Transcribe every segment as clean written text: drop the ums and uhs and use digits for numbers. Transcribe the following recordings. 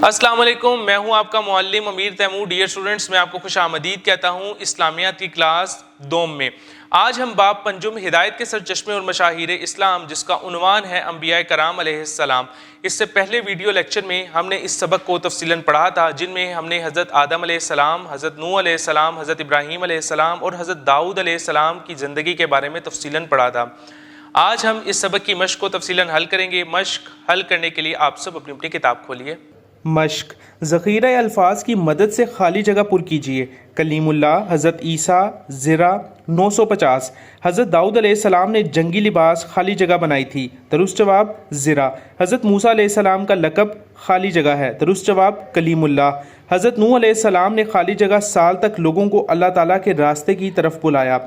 السلام علیکم، میں ہوں آپ کا معلم امیر تیمور۔ ڈیئر اسٹوڈنٹس، میں آپ کو خوش آمدید کہتا ہوں اسلامیات کی کلاس دوم میں۔ آج ہم باب پنجم ہدایت کے سرچشمے اور مشاہیر اسلام، جس کا عنوان ہے انبیاء کرام علیہ السلام۔ اس سے پہلے ویڈیو لیکچر میں ہم نے اس سبق کو تفصیلاً پڑھا تھا، جن میں ہم نے حضرت آدم علیہ السلام، حضرت نوح علیہ السلام، حضرت ابراہیم علیہ السلام اور حضرت داؤد علیہ السلام کی زندگی کے بارے میں تفصیلاً پڑھا تھا۔ آج ہم اس سبق کی مشق کو تفصیلاً حل کریں گے۔ مشق حل کرنے کے لیے آپ سب اپنی کتاب کھولیے۔ مشق: ذخیرہ الفاظ کی مدد سے خالی جگہ پر کیجیے۔ کلیم اللہ، حضرت عیسیٰ، زرہ 950۔ حضرت داؤد علیہ السلام نے جنگی لباس خالی جگہ بنائی تھی۔ درست جواب زرہ۔ حضرت موسیٰ علیہ السلام کا لقب خالی جگہ ہے۔ درست جواب کلیم اللہ۔ حضرت نوح علیہ السلام نے خالی جگہ سال تک لوگوں کو اللہ تعالیٰ کے راستے کی طرف بلایا۔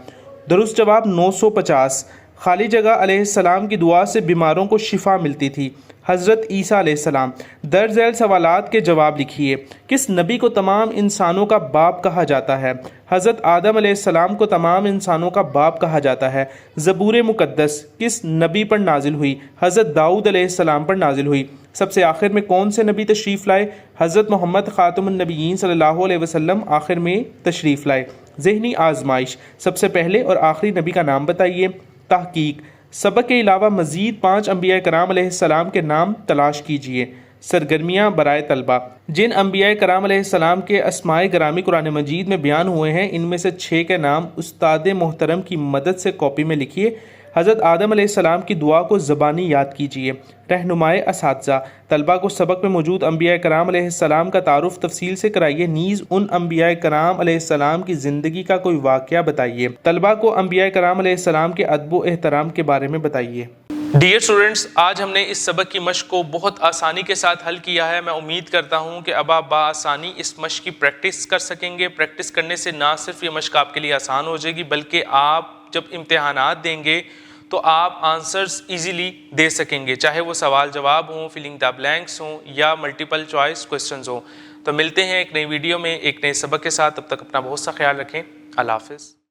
درست جواب 950۔ خالی جگہ علیہ السلام کی دعا سے بیماروں کو شفا ملتی تھی۔ حضرت عیسیٰ علیہ السلام۔ درج ذیل سوالات کے جواب لکھیے۔ کس نبی کو تمام انسانوں کا باپ کہا جاتا ہے؟ حضرت آدم علیہ السلام کو تمام انسانوں کا باپ کہا جاتا ہے۔ زبور مقدس کس نبی پر نازل ہوئی؟ حضرت داؤد علیہ السلام پر نازل ہوئی۔ سب سے آخر میں کون سے نبی تشریف لائے؟ حضرت محمد خاتم النبیین صلی اللہ علیہ وسلم آخر میں تشریف لائے۔ ذہنی آزمائش: سب سے پہلے اور آخری نبی کا نام بتائیے۔ تحقیق: سبق کے علاوہ مزید 5 انبیاء کرام علیہ السلام کے نام تلاش کیجیے۔ سرگرمیاں برائے طلبہ: جن انبیاء کرام علیہ السلام کے اسماء گرامی قرآن مجید میں بیان ہوئے ہیں، ان میں سے 6 کے نام استاد محترم کی مدد سے کاپی میں لکھیے۔ حضرت آدم علیہ السلام کی دعا کو زبانی یاد کیجیے۔ رہنمائے اساتذہ: طلبہ کو سبق میں موجود انبیاء کرام علیہ السلام کا تعارف تفصیل سے کرائیے، نیز ان انبیاء کرام علیہ السلام کی زندگی کا کوئی واقعہ بتائیے۔ طلبہ کو انبیاء کرام علیہ السلام کے ادب و احترام کے بارے میں بتائیے۔ ڈیئر اسٹوڈنٹس، آج ہم نے اس سبق کی مشق کو بہت آسانی کے ساتھ حل کیا ہے۔ میں امید کرتا ہوں کہ اب آپ بآسانی اس مشق کی پریکٹس کر سکیں گے۔ پریکٹس کرنے سے نہ صرف یہ مشق آپ کے لیے آسان ہو جائے گی، بلکہ آپ جب امتحانات دیں گے تو آپ آنسرز ایزیلی دے سکیں گے، چاہے وہ سوال جواب ہوں، فلنگ دا بلینکس ہوں یا ملٹیپل چوائس کوسچنز ہوں۔ تو ملتے ہیں ایک نئی ویڈیو میں ایک نئے سبق کے ساتھ۔ تب تک اپنا بہت سا خیال رکھیں۔ اللہ حافظ۔